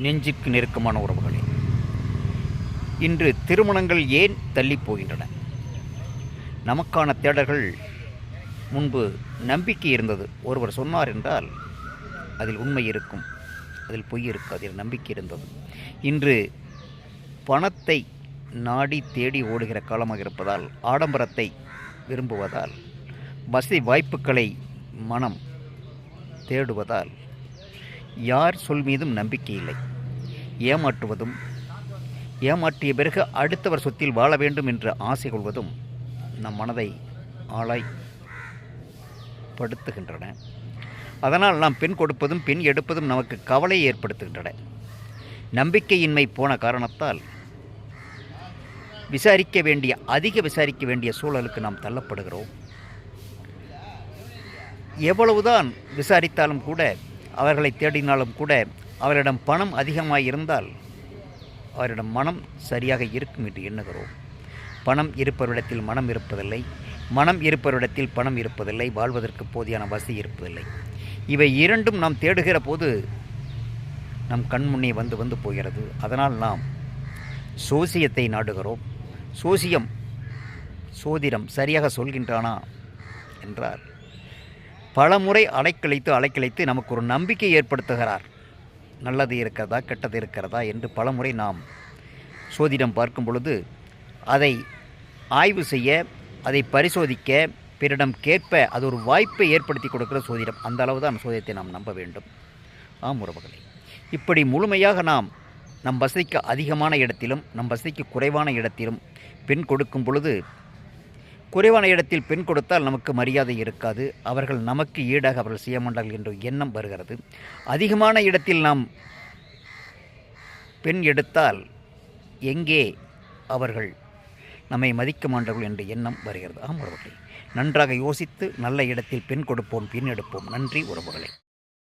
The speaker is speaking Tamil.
நெஞ்சுக்கு நெருக்கமான உறவுகளே, இன்று திருமணங்கள் ஏன் தள்ளி போகின்றன? நமக்கான தேடல்கள் முன்பு நம்பிக்கை இருந்தது. ஒருவர் சொன்னார் என்றால் அதில் உண்மை இருக்கும், அதில் பொய் இருக்கும், அதில் நம்பிக்கை இருந்தது. இன்று பணத்தை நாடி தேடி ஓடுகிற காலமாக இருப்பதால், ஆடம்பரத்தை விரும்புவதால், வசதி வாய்ப்புகளை மனம் தேடுவதால் யார் சொல் மீதும் நம்பிக்கை இல்லை. ஏமாற்றுவதும், ஏமாற்றிய பிறகு அடுத்தவர் சொத்தில் வாழ வேண்டும் என்று ஆசை கொள்வதும் நம் மனதை ஆளாய்ப்படுத்துகின்றன. அதனால் நாம் பெண் கொடுப்பதும் பெண் எடுப்பதும் நமக்கு கவலையை ஏற்படுத்துகின்றன. நம்பிக்கையின்மை போன காரணத்தால் அதிக விசாரிக்க வேண்டிய சூழலுக்கு நாம் தள்ளப்படுகிறோம். எவ்வளவுதான் விசாரித்தாலும் கூட, அவர்களை தேடினாலும் கூட, அவரிடம் பணம் அதிகமாக இருந்தால் அவரிடம் மனம் சரியாக இருக்கும் என்று எண்ணுகிறோம். பணம் இருப்பவரிடத்தில் மனம் இருப்பதில்லை, மனம் இருப்பவரிடத்தில் பணம் இருப்பதில்லை, வாழ்வதற்கு போதியான வசதி இருப்பதில்லை. இவை இரண்டும் நாம் தேடுகிற போது நம் கண்முன்னே வந்து போகிறது. அதனால் நாம் சோசியத்தை நாடுகிறோம். சோதிடம் சரியாக சொல்கின்றானா என்றால் பல முறை அலைக்கழித்து நமக்கு ஒரு நம்பிக்கை ஏற்படுத்துகிறார். நல்லது இருக்கிறதா கெட்டது இருக்கிறதா என்று பல முறை நாம் சோதிடம் பார்க்கும் பொழுது அதை ஆய்வு செய்ய, அதை பரிசோதிக்க, பிறரிடம் கேட்ப அது ஒரு வாய்ப்பை ஏற்படுத்தி கொடுக்கிற சோதிடம். அந்த அளவு தான் சோதிடத்தை நாம் நம்ப வேண்டும். ஆம் உறவுகளே, இப்படி முழுமையாக நாம் நம் வசதிக்கு அதிகமான இடத்திலும் நம் வசதிக்கு குறைவான இடத்திலும் பெண் கொடுக்கும் பொழுது, குறைவான இடத்தில் பெண் கொடுத்தால் நமக்கு மரியாதை இருக்காது, அவர்கள் நமக்கு ஈடாக அவர்கள் செய்ய மாட்டார்கள் என்ற எண்ணம் வருகிறது. அதிகமான இடத்தில் நாம் பெண் எடுத்தால் எங்கே அவர்கள் நம்மை மதிக்க மாட்டார்கள் என்ற எண்ணம் வருகிறது. ஆம் உறவுகளே, நன்றாக யோசித்து நல்ல இடத்தில் பெண் கொடுப்போம், பெண் எடுப்போம். நன்றி உறவுகளே.